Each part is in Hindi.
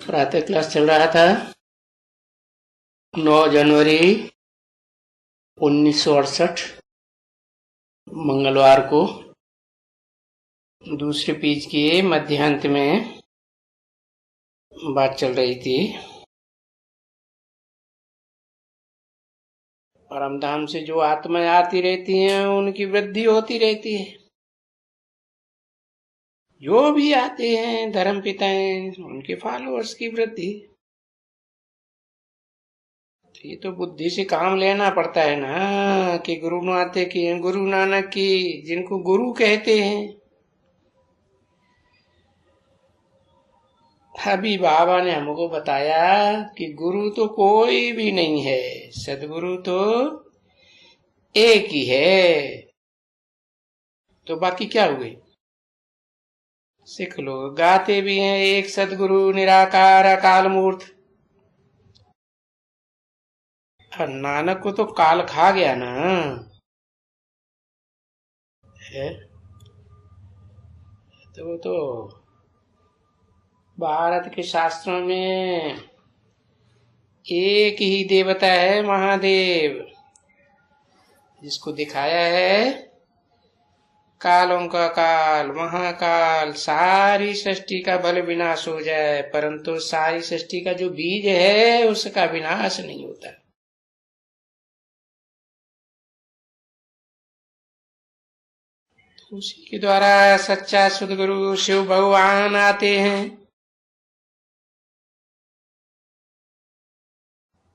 प्रातः क्लास चल रहा था 9 जनवरी 1968 मंगलवार को दूसरे पेज के मध्यांत में बात चल रही थी। परमधाम से जो आत्माएं आती रहती हैं उनकी वृद्धि होती रहती है। जो भी आते हैं धर्म पिता हैं उनके फॉलोअर्स की वृद्धि। ये तो बुद्धि से काम लेना पड़ता है ना कि गुरु नानक की जिनको गुरु कहते हैं। अभी बाबा ने हमको बताया कि गुरु तो कोई भी नहीं है, सदगुरु तो एक ही है। तो बाकी क्या हुए सिख लोग गाते भी हैं, एक सदगुरु निराकार अकाल मूर्त। नानक को तो काल खा गया ना है। तो भारत के शास्त्रों में एक ही देवता है महादेव, जिसको दिखाया है कालों का काल महाकाल, सारी सृष्टि का बल विनाश हो जाए परंतु सारी सृष्टि का जो बीज है उसका विनाश नहीं होता। उसी के द्वारा सच्चा सद्गुरु शिव भगवान आते हैं।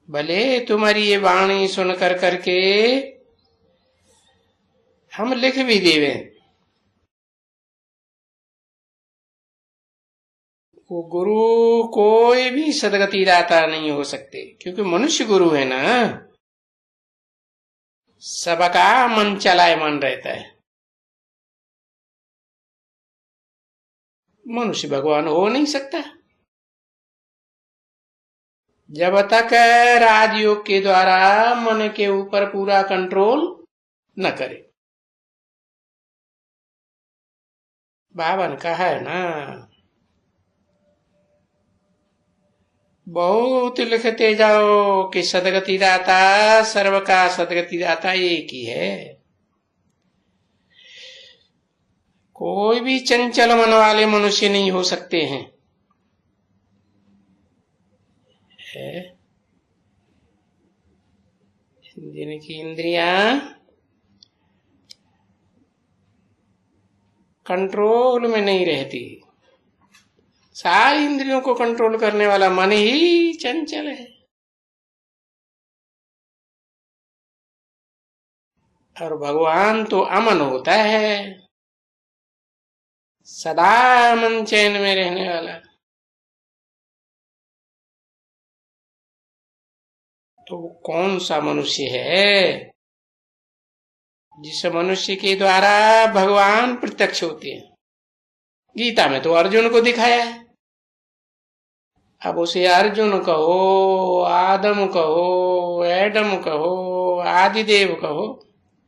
भले तुम्हारी ये वाणी सुन कर करके हम लिख भी देवे, वो गुरु कोई भी सदगति दाता नहीं हो सकते, क्योंकि मनुष्य गुरु है ना, सबका मन चलायमान रहता है। मनुष्य भगवान हो नहीं सकता जब तक राजयोग के द्वारा मन के ऊपर पूरा कंट्रोल न करे। बाबा ने कहा है ना, बहुत लिखते जाओ कि सदगति दाता सर्व का सदगति दाता एक ही है। कोई भी चंचल मन वाले मनुष्य नहीं हो सकते हैं। जिनकी इंद्रियां कंट्रोल में नहीं रहती, सारी इंद्रियों को कंट्रोल करने वाला मन ही चंचल है। और भगवान तो अमन होता है, सदा मन चैन में रहने वाला। तो वो कौन सा मनुष्य है जिस मनुष्य के द्वारा भगवान प्रत्यक्ष होते हैं। गीता में तो अर्जुन को दिखाया है। अब उसे अर्जुन कहो, आदम कहो, एडम कहो, आदिदेव कहो,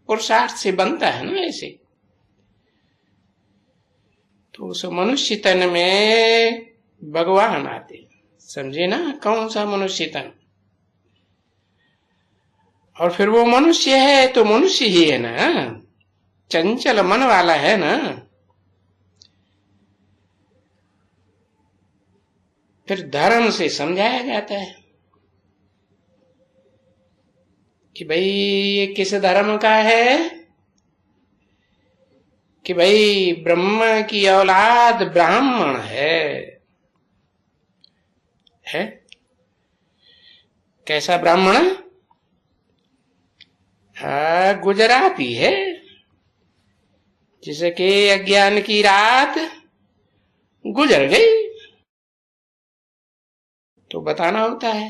पुरुषार्थ से बनता है ना ऐसे। तो उस मनुष्य तन में भगवान आते, समझे ना कौन सा मनुष्य तन। और फिर वो मनुष्य है तो मनुष्य ही है ना, चंचल मन वाला है ना। फिर धर्म से समझाया जाता है कि भाई ये किस धर्म का है, कि भाई ब्रह्म की औलाद ब्राह्मण है। कैसा ब्राह्मण? गुजराती है, जिसके अज्ञान की रात गुजर गई तो बताना होता है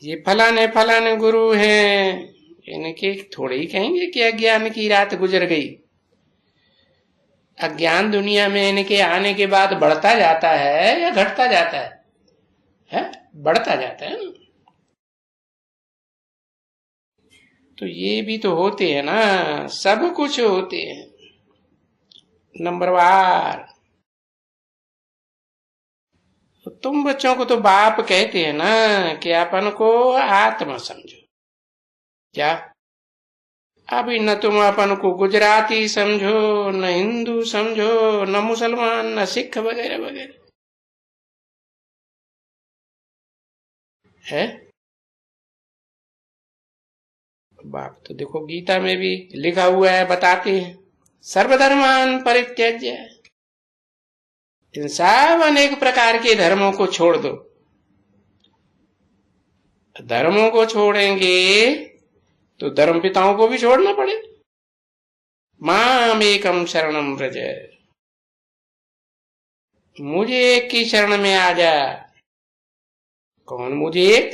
ये फलाने फलाने गुरु हैं, इनके थोड़े ही कहेंगे कि अज्ञान की रात गुजर गई। अज्ञान दुनिया में इनके आने के बाद बढ़ता जाता है या घटता जाता है? बढ़ता जाता है ना। तो ये भी तो होते हैं ना, सब कुछ होते हैं नंबरवार। तो तुम बच्चों को तो बाप कहते हैं ना कि अपन को आत्मा समझो। क्या अभी न तुम अपन को गुजराती समझो, न हिंदू समझो, न मुसलमान, न सिख वगैरह वगैरह है। बाप तो देखो गीता में भी लिखा हुआ है, बताते हैं सर्वधर्मान परित्यज्य। इन सब अनेक प्रकार के धर्मों को छोड़ दो। धर्मों को छोड़ेंगे तो धर्म पिताओं को भी छोड़ना पड़े। माम एकम शरणम व्रज, मुझे एक की शरण में आ जा। कौन मुझे एक?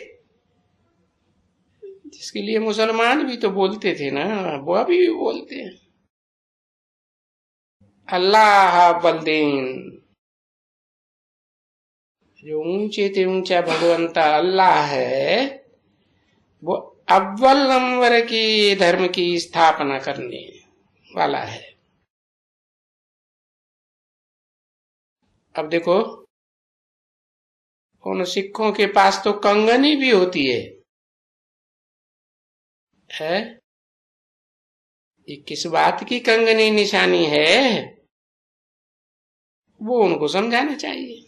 जिसके लिए मुसलमान भी तो बोलते थे ना, वो अभी भी बोलते हैं अल्लाह बल्दीन। जो ऊंचे से ऊंचा भगवंता अल्लाह है, वो अव्वल नंबर की धर्म की स्थापना करने वाला है। अब देखो उन सिखों के पास तो कंगनी भी होती है। ये किस बात की कंगनी निशानी है, वो उनको समझाना चाहिए।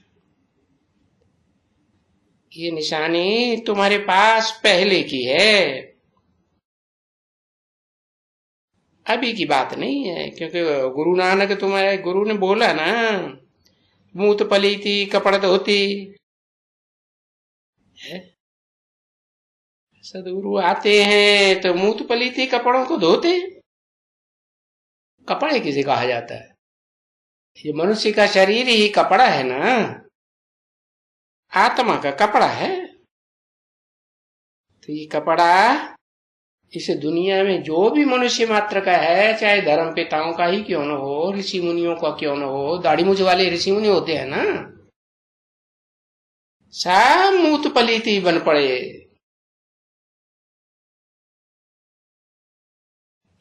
ये निशानी तुम्हारे पास पहले की है, अभी की बात नहीं है। क्योंकि गुरु नानक तुम्हारे गुरु ने बोला ना, मूत पलीती कपड़ धोती। सदगुरु आते हैं तो मूत पलीती कपड़ों को धोते। कपड़े किसे कहा जाता है? ये मनुष्य का शरीर ही कपड़ा है ना, आत्मा का कपड़ा है। तो ये कपड़ा इस दुनिया में जो भी मनुष्य मात्र का है, चाहे धर्म पिताओं का ही क्यों न हो, ऋषि मुनियों का क्यों न हो, दाढ़ी मूछ वाले ऋषि मुनि होते हैं ना, सब मूत पलीती बन पड़े।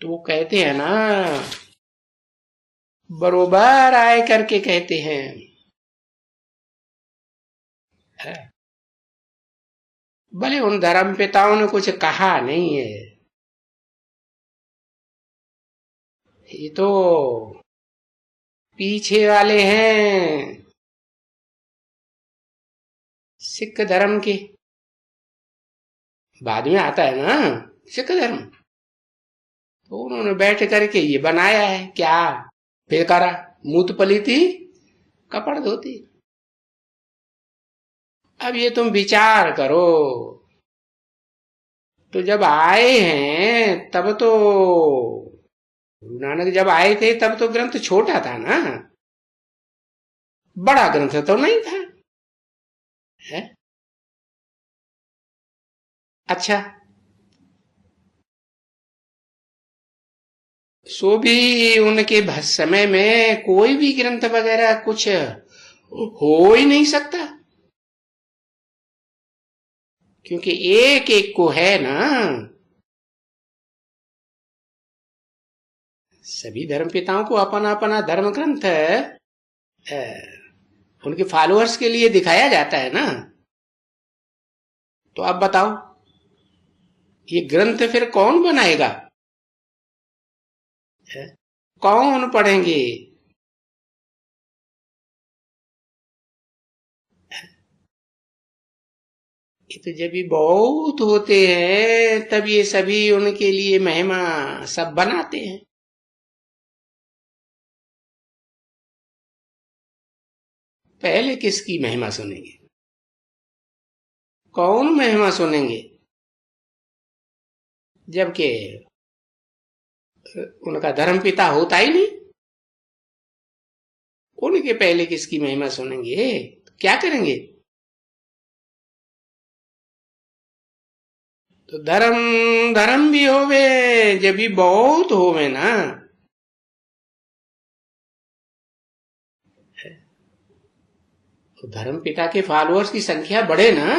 तो वो कहते हैं ना, बरोबर आए करके कहते हैं भले उन धर्म पिताओं ने कुछ कहा नहीं है, ये तो पीछे वाले हैं सिख धर्म के। बाद में आता है ना सिख धर्म, तो उन्होंने बैठ करके ये बनाया है क्या, बेकारा मूत पलीती कपड़ धोती। अब ये तुम विचार करो, तो जब आए हैं तब तो गुरु नानक जब आए थे तब तो ग्रंथ छोटा था ना, बड़ा ग्रंथ तो नहीं था है? अच्छा, सो भी उनके समय में कोई भी ग्रंथ वगैरह कुछ हो ही नहीं सकता, क्योंकि एक एक को है ना। सभी धर्म पिताओं को अपना अपना धर्म ग्रंथ उनके फॉलोअर्स के लिए दिखाया जाता है ना। तो आप बताओ ये ग्रंथ फिर कौन बनाएगा, कौन पढ़ेंगे? ये तो जब भी बहुत होते हैं तब ये सभी उनके लिए महिमा सब बनाते हैं। पहले किसकी महिमा सुनेंगे, कौन महिमा सुनेंगे, जबकि उनका धर्म पिता होता ही नहीं। उनके पहले किसकी महिमा सुनेंगे, क्या करेंगे? तो धर्म धर्म भी होवे जब भी बहुत होवे ना, तो धर्म पिता के फॉलोअर्स की संख्या बढ़े ना।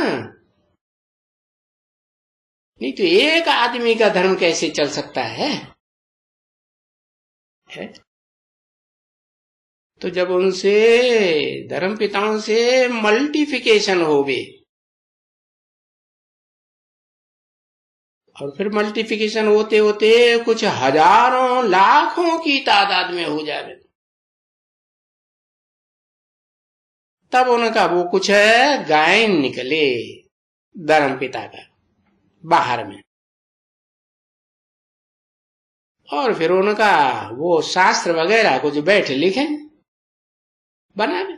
नहीं तो एक आदमी का धर्म कैसे चल सकता है? तो जब उनसे धर्म पिताओं से मल्टीफिकेशन हो गए और फिर मल्टीफिकेशन होते होते कुछ हजारों लाखों की तादाद में हो जाए, तब उनका वो कुछ गायन निकले धर्म पिता का बाहर में, और फिर उनका वो शास्त्र वगैरह कुछ बैठ लिखे बनावे।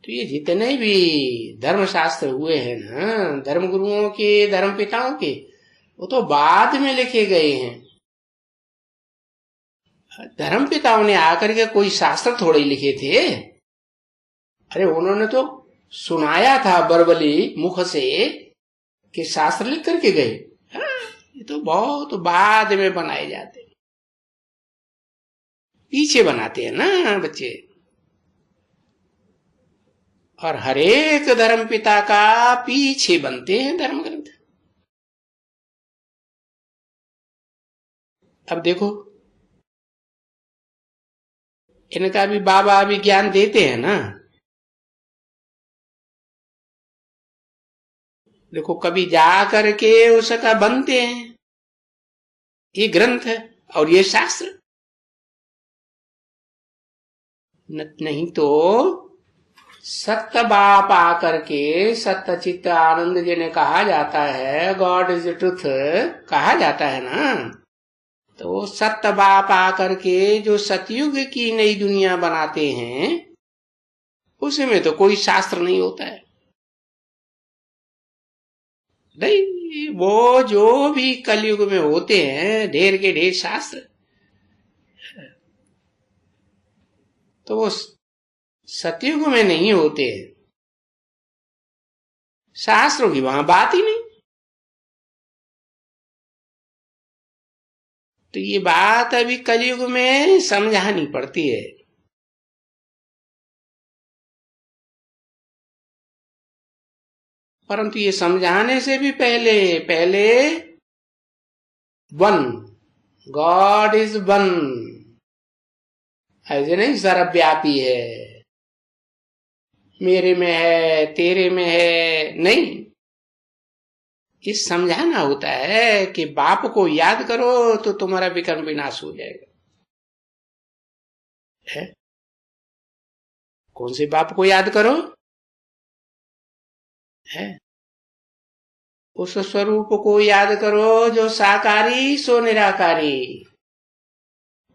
तो ये जितने भी धर्म शास्त्र हुए हैं ना धर्म गुरुओं के, धर्म पिताओं के, वो तो बाद में लिखे गए हैं। धर्म पिताओं ने आकर के कोई शास्त्र थोड़े ही लिखे थे। अरे उन्होंने तो सुनाया था बरबली मुख से कि शास्त्र लिख करके गए। ये तो बहुत बाद में बनाए जाते, पीछे बनाते हैं ना बच्चे। और हरेक धर्म पिता का पीछे बनते हैं धर्म ग्रंथ। अब देखो इनका भी बाबा भी ज्ञान देते हैं ना। देखो कभी जा करके उसका बनते हैं ये ग्रंथ और ये शास्त्र, नहीं तो सत्य बाप आकर के सत्य चित्त आनंद जिन्हें कहा जाता है, गॉड इज ट्रुथ कहा जाता है ना, तो सत्य बाप आकर के जो सतयुग की नई दुनिया बनाते हैं उसमें तो कोई शास्त्र नहीं होता है। नहीं, वो जो भी कलयुग में होते हैं ढेर के ढेर शास्त्र, तो वो सतयुग में नहीं होते। शास्त्रों की वहां बात ही नहीं। तो ये बात अभी कलयुग में समझानी पड़ती है। परंतु ये समझाने से भी पहले वन, गॉड इज वन, ऐसे नहीं सर्वव्यापी है, मेरे में है तेरे में है, नहीं। ये समझाना होता है कि बाप को याद करो तो तुम्हारा विकर्म विनाश हो जाएगा। है? कौन से बाप को याद करो? है? उस स्वरूप को याद करो जो साकारी सो निराकारी,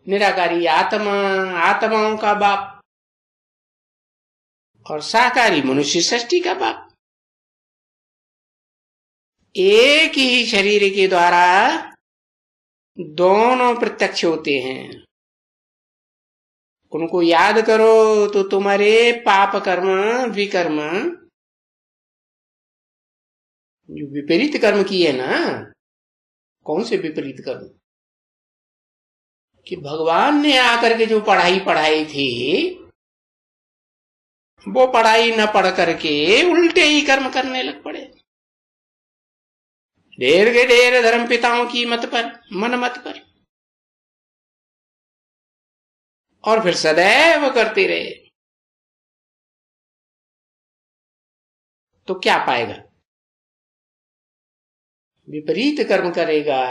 निराकारी आत्मा, आत्माओं का बाप, और साकारी मनुष्य सृष्टि का बाप। एक ही शरीर के द्वारा दोनों प्रत्यक्ष होते हैं। उनको याद करो तो तुम्हारे पाप कर्म विकर्म, जो विपरीत कर्म किए ना, कौन से विपरीत कर्म? कि भगवान ने आकर के जो पढ़ाई थी वो पढ़ाई न पढ़ करके उल्टे ही कर्म करने लग पड़े, ढेर के ढेर धर्म पिताओं की मत पर, मन मत पर, और फिर सदैव करते रहे। तो क्या पाएगा? विपरीत कर्म करेगा,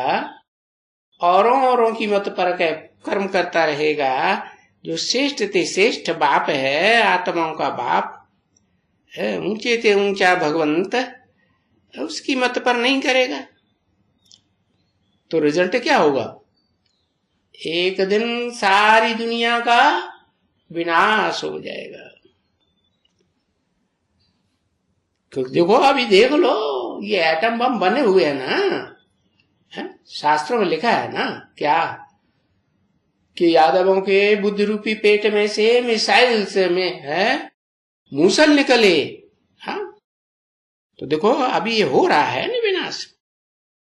औरों की मत पर कर्म करता रहेगा। जो श्रेष्ठ ते श्रेष्ठ बाप है, आत्माओं का बाप है, ऊंचे ते ऊंचा भगवंत, उसकी मत पर नहीं करेगा तो रिजल्ट क्या होगा? एक दिन सारी दुनिया का विनाश हो जाएगा। क्योंकि देखो अभी देख लो, ये एटम बम बने हुए हैं ना, है? शास्त्रों में लिखा है ना क्या कि यादवों के बुद्ध रूपी पेट में से मिसाइल से में है मूसल निकले। हाँ, तो देखो अभी ये हो रहा है ना, विनाश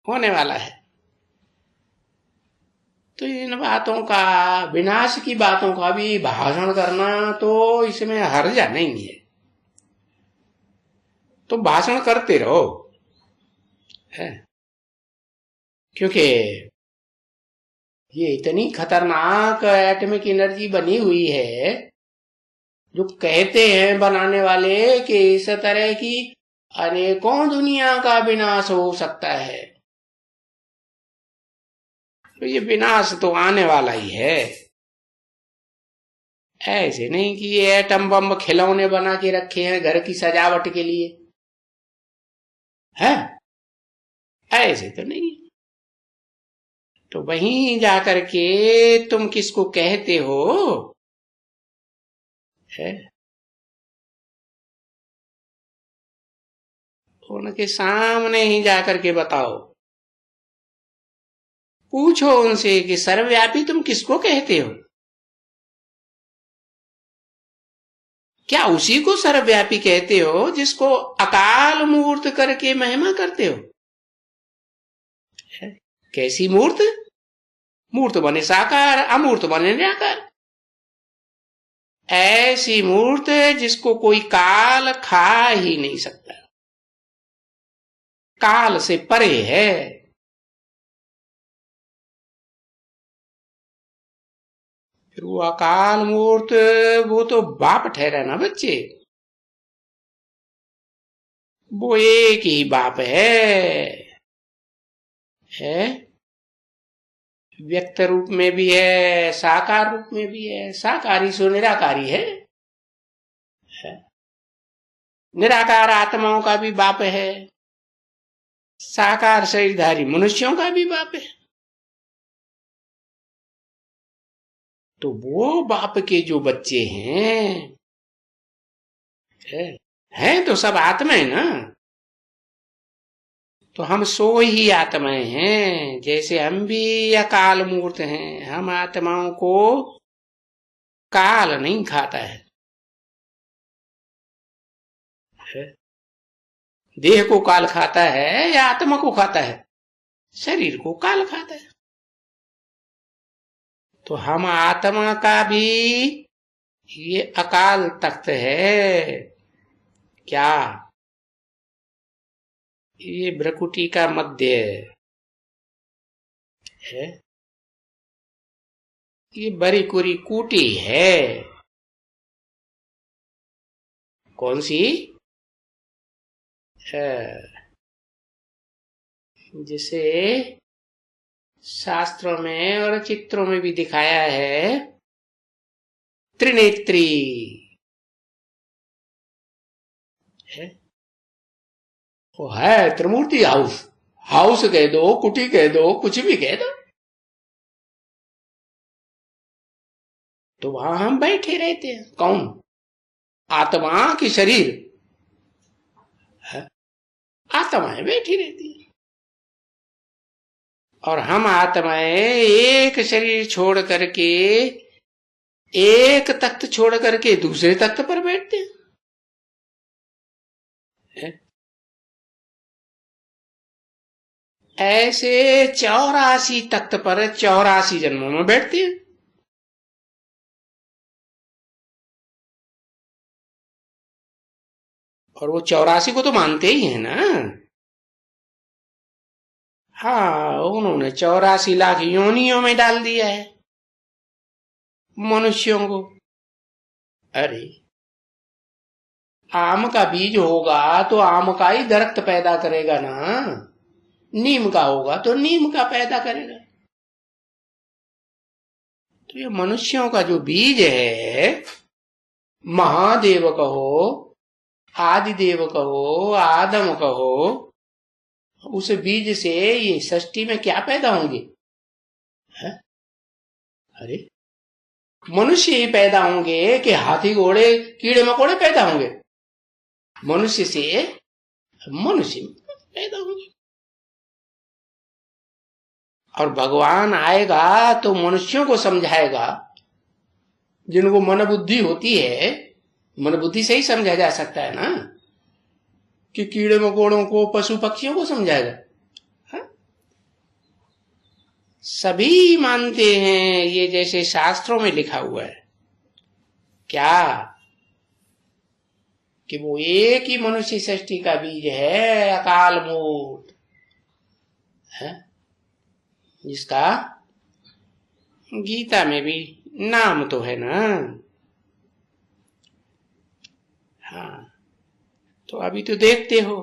होने वाला है। तो इन बातों का, विनाश की बातों का भी भाषण करना तो इसमें हर्जा नहीं है। तो भाषण करते रहो, है? क्योंकि ये इतनी खतरनाक एटॉमिक एनर्जी बनी हुई है, जो कहते हैं बनाने वाले कि इस तरह की अनेकों दुनिया का विनाश हो सकता है। तो ये विनाश तो आने वाला ही है। ऐसे नहीं कि ये एटम बम खिलौने बना के रखे हैं घर की सजावट के लिए, है ऐसे तो नहीं। तो वहीं जाकर के तुम किसको कहते हो, है उनके सामने ही जाकर के बताओ, पूछो उनसे कि सर्वव्यापी तुम किसको कहते हो। क्या उसी को सर्वव्यापी कहते हो जिसको अकाल मूर्त करके महिमा करते हो। कैसी मूर्त, मूर्त बने साकार, अमूर्त बने निराकार। ऐसी मूर्त जिसको कोई काल खा ही नहीं सकता, काल से परे है। फिर वो अकाल मूर्त वो तो बाप ठहरा ना बच्चे, वो एक ही बाप है व्यक्त रूप में भी है, साकार रूप में भी है। साकारी सो निराकारी है। निराकार आत्माओं का भी बाप है, साकार शरीरधारी मनुष्यों का भी बाप है। तो वो बाप के जो बच्चे हैं तो सब आत्माएं ना। तो हम सो ही आत्माएं हैं, जैसे हम भी अकाल मूर्त हैं। हम आत्माओं को काल नहीं खाता है। देह को काल खाता है या आत्मा को खाता है, शरीर को काल खाता है। तो हम आत्मा का भी ये अकाल तख्त है। क्या ये भ्रकुटी का मध्य है, ये बड़ी कुरी कूटी है। कौन सी, जिसे शास्त्रों में और चित्रों में भी दिखाया है, त्रिनेत्री है। वो है त्रिमूर्ति हाउस, हाउस कह दो, कुटी कह दो, कुछ भी कह दो। तो वहां हम बैठे रहते हैं। कौन, आत्मा की शरीर है, आत्माएं बैठी रहती है। और हम आत्माएं एक शरीर छोड़ करके, एक तख्त छोड़ करके दूसरे तख्त पर बैठते हैं। ऐसे 84 तख्त पर 84 जन्मों में बैठते हैं। और वो 84 को तो मानते ही है ना। हाँ, उन्होंने 84 लाख योनियों में डाल दिया है मनुष्यों को। अरे आम का बीज होगा तो आम का ही दरख्त पैदा करेगा ना, नीम का होगा तो नीम का पैदा करेगा। तो ये मनुष्यों का जो बीज है, महादेव कहो, आदिदेव कहो, आदम कहो, उस बीज से ये सृष्टि में क्या पैदा होंगे, है? अरे मनुष्य ही पैदा होंगे कि हाथी घोड़े कीड़े मकोड़े पैदा होंगे? मनुष्य से मनुष्य पैदा होंगे। और भगवान आएगा तो मनुष्यों को समझाएगा, जिनको मन बुद्धि होती है। मन बुद्धि से ही समझा जा सकता है ना, कि कीड़े मकोड़ों को, पशु पक्षियों को समझाएगा। हा? सभी मानते हैं ये, जैसे शास्त्रों में लिखा हुआ है क्या, कि वो एक ही मनुष्य सृष्टि का बीज है, अकाल मूर्त है, जिसका गीता में भी नाम तो है ना। हाँ, तो अभी तो देखते हो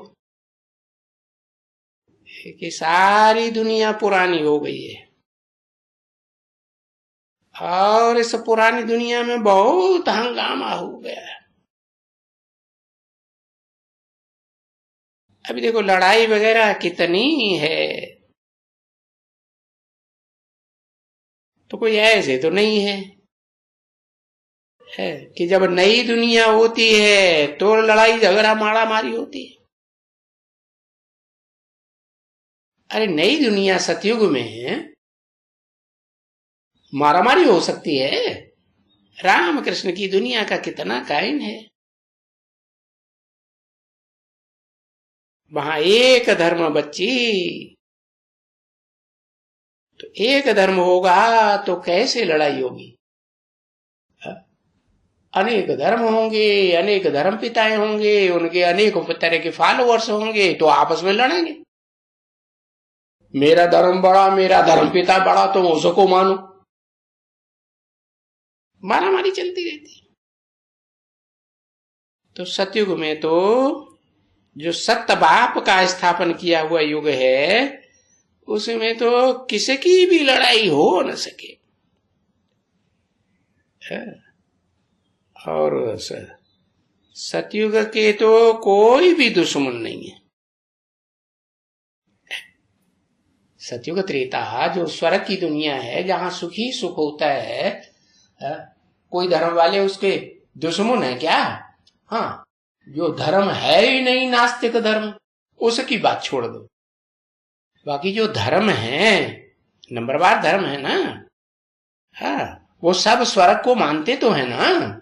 कि सारी दुनिया पुरानी हो गई है, और इस पुरानी दुनिया में बहुत हंगामा हो गया है। अभी देखो लड़ाई वगैरह कितनी है, तो कोई ऐसे तो नहीं है कि जब नई दुनिया होती है तो लड़ाई झगड़ा मारा मारी होती है। अरे नई दुनिया सतयुग में मारामारी हो सकती है। राम कृष्ण की दुनिया का कितना कायम है, वहां एक धर्म बच्ची, तो एक धर्म होगा तो कैसे लड़ाई होगी। अनेक धर्म होंगे, अनेक धर्म पिताएं होंगे, उनके अनेक तरह के फॉलोअर्स होंगे, तो आपस में लड़ेंगे। मेरा धर्म बड़ा, मेरा धर्म पिता बड़ा, तो उसको मानो, मारामारी चलती रहती है। तो सतयुग में तो जो सत्य बाप का स्थापन किया हुआ युग है, उसमें तो किसी की भी लड़ाई हो न सके है। और सतयुग के तो कोई भी दुश्मन नहीं है। सतयुग त्रेता जो स्वर्ग की दुनिया है, जहां सुख ही सुख होता है, कोई धर्म वाले उसके दुश्मन है क्या? हाँ, जो धर्म है ही नहीं, नास्तिक धर्म, उसकी बात छोड़ दो। बाकी जो धर्म है, नंबरवार धर्म है ना, हाँ, वो सब स्वर्ग को मानते तो है ना।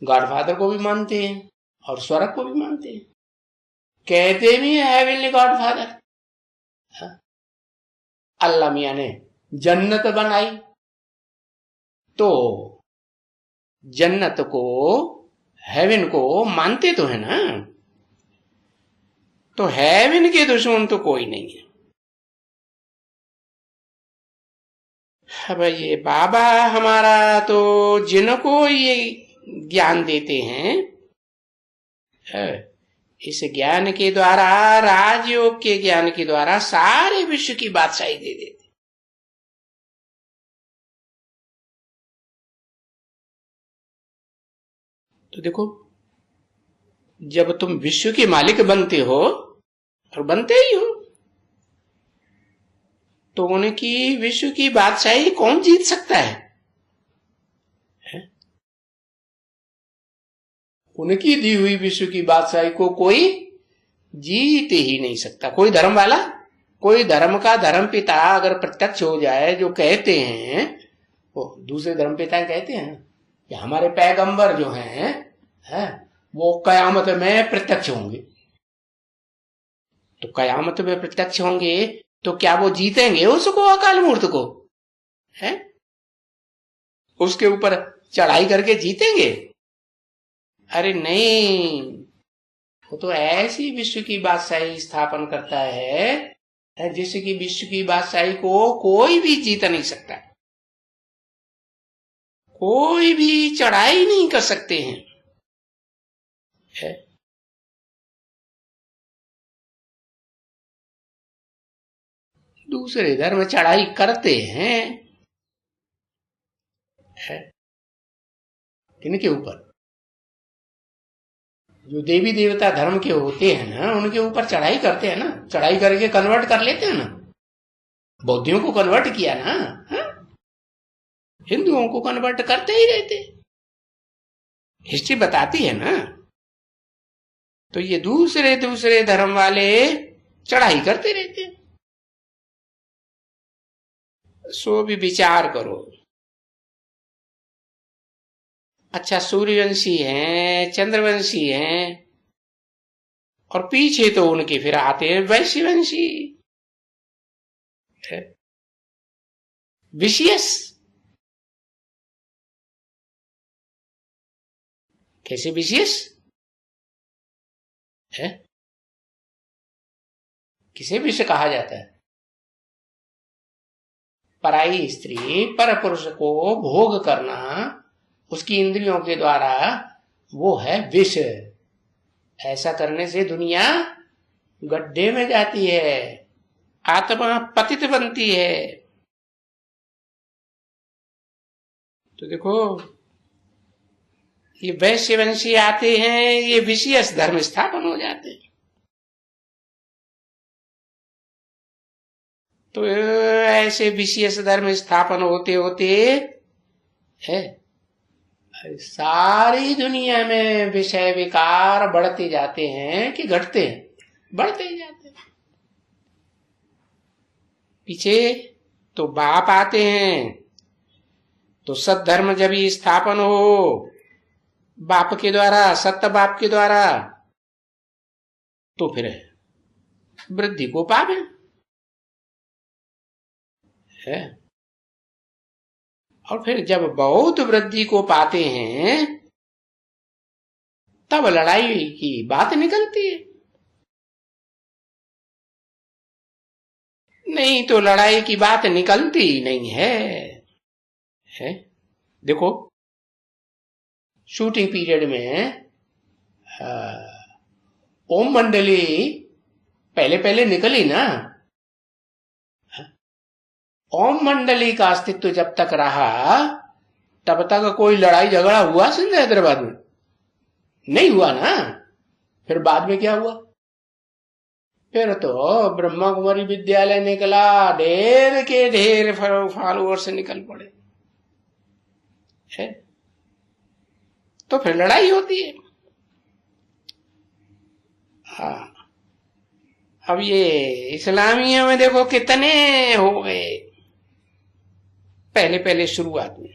गॉडफादर को भी मानते हैं और स्वर्ग को भी मानते हैं, कहते भी है हेवनली गॉडफादर। अल्लाह मियां ने जन्नत बनाई, तो जन्नत को, हेवन को मानते तो है ना। तो हेवन के दुश्मन तो कोई नहीं है। अब ये बाबा हमारा तो जिनको ये ज्ञान देते हैं, इस ज्ञान के द्वारा, राजयोग के ज्ञान के द्वारा सारे विश्व की बादशाही दे देते। तो देखो, जब तुम विश्व के मालिक बनते हो, और बनते ही हो, तो उनकी विश्व की बादशाही कौन जीत सकता है? उनकी दी हुई विश्व की बादशाही को कोई जीत ही नहीं सकता। कोई धर्म वाला, कोई धर्म का धर्म पिता अगर प्रत्यक्ष हो जाए, जो कहते हैं, वो दूसरे धर्म पिता कहते हैं कि हमारे पैगंबर जो हैं वो कयामत में प्रत्यक्ष होंगे। तो कयामत में प्रत्यक्ष होंगे तो क्या वो जीतेंगे उसको, अकाल मूर्त को? है उसके ऊपर चढ़ाई करके जीतेंगे? अरे नहीं, वो तो ऐसी विश्व की बादशाही स्थापन करता है जिसकी विश्व की बादशाही को कोई भी जीत नहीं सकता, कोई भी चढ़ाई नहीं कर सकते हैं। है? दूसरे धर्म चढ़ाई करते हैं, है? किनके ऊपर? जो देवी देवता धर्म के होते हैं ना, उनके ऊपर चढ़ाई करते हैं ना, चढ़ाई करके कन्वर्ट कर लेते हैं ना। बौद्धियों को कन्वर्ट किया ना, हिंदुओं को कन्वर्ट करते ही रहते, हिस्ट्री बताती है ना। तो ये दूसरे दूसरे धर्म वाले चढ़ाई करते रहते हैं। सो भी विचार करो। अच्छा, सूर्यवंशी हैं, चंद्रवंशी हैं, और पीछे तो उनके फिर आते हैं वैश्यवंशी, विशियस। कैसे विशियस है? किसे विश्व कहा जाता है? पराई स्त्री पर पुरुष को भोग करना उसकी इंद्रियों के द्वारा, वो है विष। ऐसा करने से दुनिया गड्ढे में जाती है, आत्मा पतित बनती है। तो देखो, ये वैश्य वंशी आते हैं, ये विशेष धर्म स्थापन हो जाते हैं। तो ऐसे विशेष धर्म स्थापन होते होते है सारी दुनिया में विषय विकार बढ़ते जाते हैं कि घटते हैं? बढ़ते ही जाते हैं। पीछे तो बाप आते हैं, तो सद्धर्म जब ही स्थापन हो बाप के द्वारा, सत्य बाप के द्वारा, तो फिर वृद्धि को पावे है। और फिर जब बहुत वृद्धि को पाते हैं तब लड़ाई की बात निकलती है। नहीं तो लड़ाई की बात निकलती नहीं है। देखो, शूटिंग पीरियड में ओम मंडली पहले पहले निकली ना। ओम मंडली का अस्तित्व जब तक रहा तब तक कोई लड़ाई झगड़ा हुआ सिंध हैदराबाद में? नहीं हुआ ना। फिर बाद में क्या हुआ? फिर तो ब्रह्मा कुमारी विद्यालय निकला, ढेर के ढेर फॉलोअर से निकल पड़े है। तो फिर लड़ाई होती है। हाँ, अब ये इस्लामियों में देखो कितने हो गए पहले पहले शुरुआत में।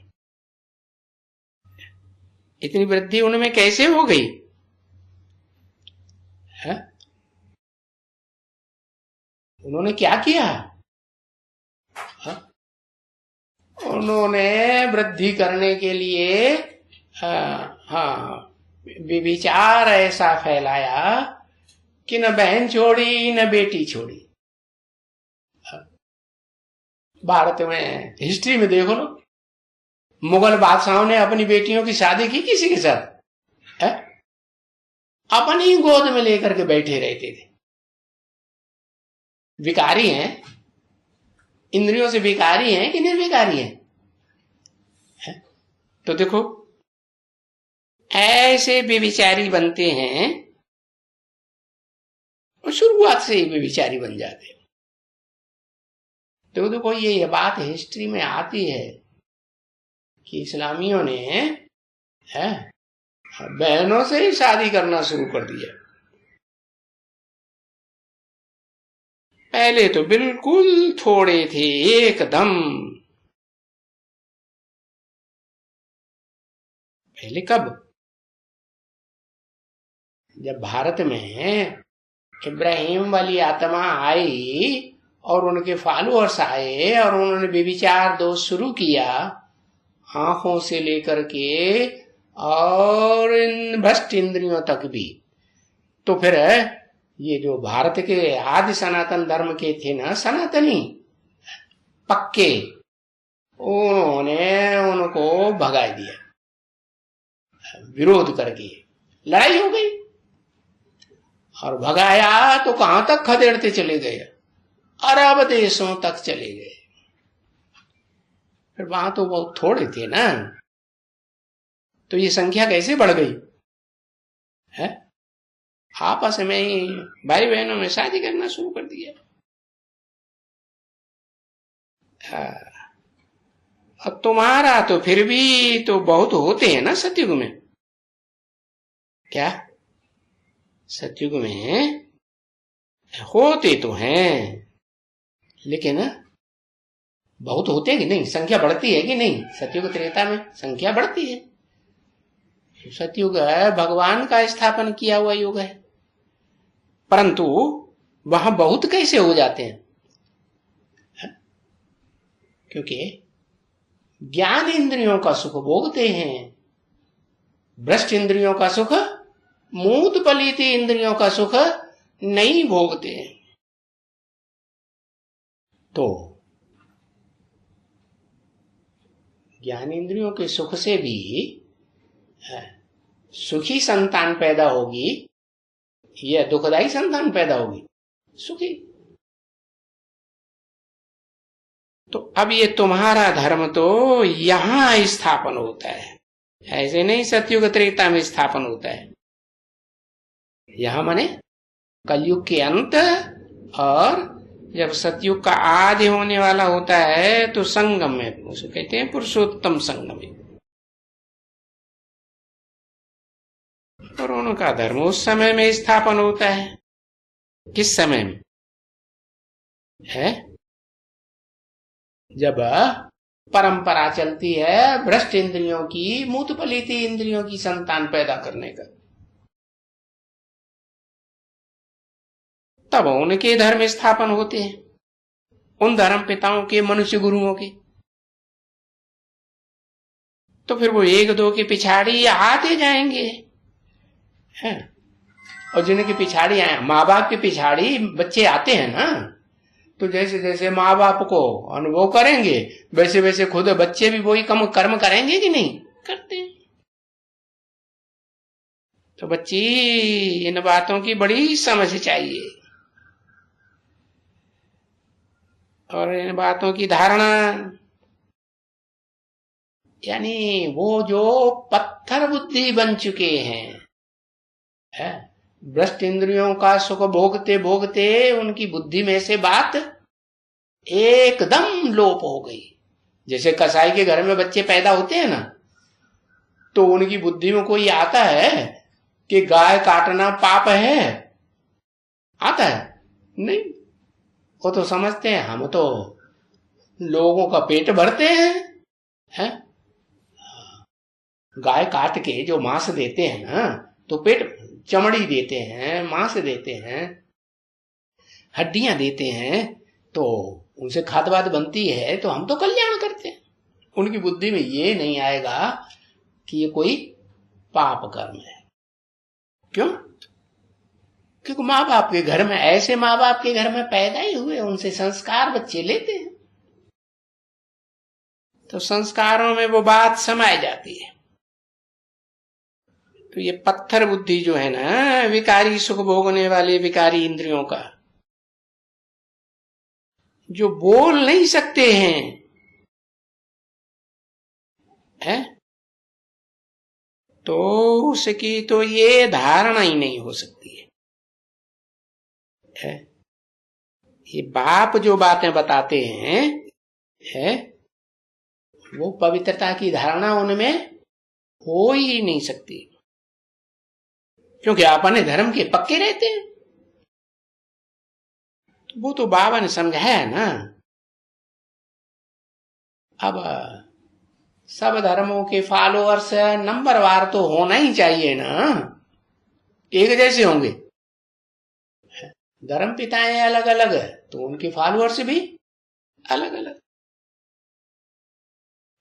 इतनी वृद्धि उनमें कैसे हो गई है? उन्होंने क्या किया? उन्होंने वृद्धि करने के लिए विचार ऐसा फैलाया कि न बहन छोड़ी न बेटी छोड़ी। भारत में हिस्ट्री में देखो ना, मुगल बादशाहों ने अपनी बेटियों की शादी की किसी के साथ है? अपनी गोद में लेकर के बैठे रहते थे। विकारी हैं, इंद्रियों से विकारी हैं कि निर्विकारी हैं है? तो देखो, ऐसे बेविचारी बनते हैं और शुरुआत से ही बेविचारी बन जाते हैं। तो देखो, ये बात हिस्ट्री में आती है कि इस्लामियों ने है बहनों से ही शादी करना शुरू कर दिया। पहले तो बिल्कुल थोड़े थे एकदम। पहले कब? जब भारत में इब्राहिम वाली आत्मा आई और उनके फॉलोअर्स आए और उन्होंने व्यभिचार दोष शुरू किया, आंखों से लेकर के और इन भ्रष्ट इंद्रियों तक भी। तो फिर ये जो भारत के आदि सनातन धर्म के थे ना, सनातनी पक्के, उन्होंने उनको भगा दिया, विरोध करके लड़ाई हो गई। और भगाया तो कहां तक खदेड़ते चले गए? अरब देशों तक चले गए। फिर वहां तो बहुत थोड़े थे ना, तो ये संख्या कैसे बढ़ गई है? आपस में ही भाई बहनों में शादी करना शुरू कर दिया। अब तुम्हारा तो फिर भी तो बहुत होते हैं ना सतयुग में। क्या सतयुग में होते तो हैं, लेकिन बहुत होते हैं कि नहीं? संख्या बढ़ती है कि नहीं? सतयुग त्रेता में संख्या बढ़ती है। सतयुग भगवान का स्थापन किया हुआ युग है, परंतु वहां बहुत कैसे हो जाते हैं? क्योंकि ज्ञान इंद्रियों का सुख भोगते हैं, भ्रष्ट इंद्रियों का सुख, मूत पलित इंद्रियों का सुख नहीं भोगते हैं। तो ज्ञानेंद्रियों के सुख से भी सुखी संतान पैदा होगी या दुखदाई संतान पैदा होगी? सुखी। तो अब ये तुम्हारा धर्म तो यहां स्थापन होता है, ऐसे नहीं सतयुग त्रेता में स्थापन होता है। यहां माने कलयुग के अंत, और जब सतयुग का आदि होने वाला होता है तो संगम में, उसे कहते हैं पुरुषोत्तम संगम। और उनका धर्म उस समय में स्थापन होता है। किस समय में है? जब परंपरा चलती है भ्रष्ट इंद्रियों की, मूत फलित इंद्रियों की संतान पैदा करने का, तब उनके धर्म स्थापन होते हैं, उन धर्म पिताओं के, मनुष्य गुरुओं के। तो फिर वो एक दो के पिछाड़ी आते जाएंगे, है? और जिनके पिछाड़ी आए, माँ बाप के पिछाड़ी बच्चे आते हैं ना, तो जैसे जैसे माँ बाप को अनुभव करेंगे वैसे वैसे खुद बच्चे भी वही कम कर्म करेंगे कि नहीं करते हैं। तो बच्ची इन बातों की बड़ी समझ चाहिए, और इन बातों की धारणा, यानी वो जो पत्थर बुद्धि बन चुके हैं, भ्रष्ट इंद्रियों का सुख भोगते भोगते उनकी बुद्धि में से बात एकदम लोप हो गई। जैसे कसाई के घर में बच्चे पैदा होते हैं ना, तो उनकी बुद्धि में कोई आता है कि गाय काटना पाप है? आता है? नहीं। वो तो समझते हैं हम तो लोगों का पेट भरते हैं, गाय काट के जो मांस देते हैं ना, तो पेट, चमड़ी देते हैं, मांस देते हैं, हड्डियां देते हैं, तो उनसे खाद्य वाद बनती है, तो हम तो कल्याण करते हैं। उनकी बुद्धि में ये नहीं आएगा कि ये कोई पाप कर्म है। क्यों? क्योंकि माँ बाप के घर में, ऐसे माँ बाप के घर में पैदा ही हुए, उनसे संस्कार बच्चे लेते हैं, तो संस्कारों में वो बात समाई जाती है। तो ये पत्थर बुद्धि जो है ना, विकारी सुख भोगने वाले विकारी इंद्रियों का, जो बोल नहीं सकते हैं, तो उसकी तो ये धारणा ही नहीं हो सकती है। ये बाप जो बातें बताते हैं, वो पवित्रता की धारणा उनमें हो ही नहीं सकती, क्योंकि अपने धर्म के पक्के रहते हैं। वो तो बाबा ने समझाया है ना। अब सब धर्मों के फॉलोअर्स नंबरवार तो होना ही चाहिए ना, एक जैसे होंगे। धर्म पिताएं अलग अलग है तो उनके फॉलोअर्स भी अलग अलग,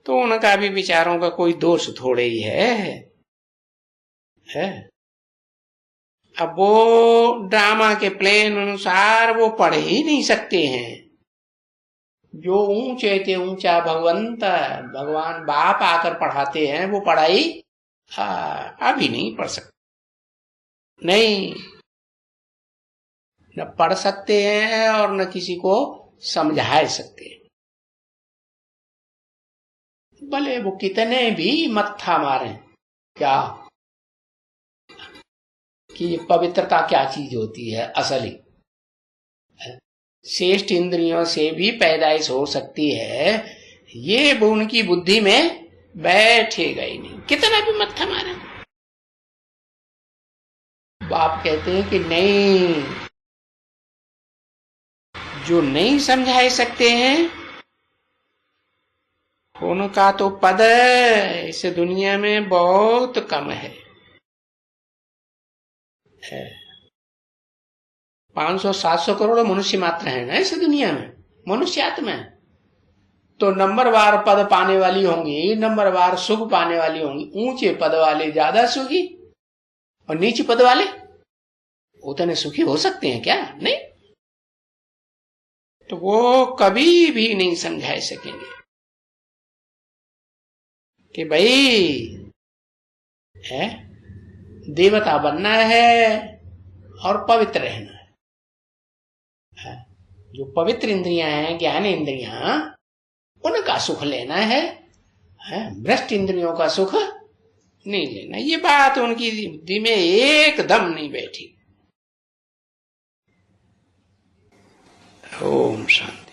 तो उनका भी विचारों का कोई दोष थोड़े ही है। अब वो ड्रामा के प्लान अनुसार वो पढ़ ही नहीं सकते हैं। जो ऊंचे थे ऊंचा भगवान बाप आकर पढ़ाते हैं, वो पढ़ाई अभी नहीं पढ़ सकते, नहीं, न पढ़ सकते हैं और न किसी को समझा सकते हैं। भले वो कितने भी मत्था मारे क्या कि पवित्रता क्या चीज होती है असली, श्रेष्ठ इंद्रियों से भी पैदाइश हो सकती है, ये वो उनकी बुद्धि में बैठेगा ही नहीं, कितना भी मत्था मारे। बाप कहते हैं कि नहीं, जो नहीं समझा सकते हैं उनका तो पद इस दुनिया में बहुत कम है। 500-700 करोड़ मनुष्य मात्र है ना इस दुनिया में, मनुष्य आत्मा है, तो नंबरवार पद पाने वाली होंगी, नंबरवार सुख पाने वाली होंगी। ऊंचे पद वाले ज्यादा सुखी और नीचे पद वाले उतने सुखी हो सकते हैं क्या? नहीं। तो वो कभी भी नहीं समझा सकेंगे। कि भाई है देवता बनना है और पवित्र रहना है। जो पवित्र इंद्रियां हैं, ज्ञान इंद्रियां, उनका सुख लेना है, भ्रष्ट इंद्रियों का सुख नहीं लेना। ये बात उनकी बुद्धि में एकदम नहीं बैठी। ओम शांति।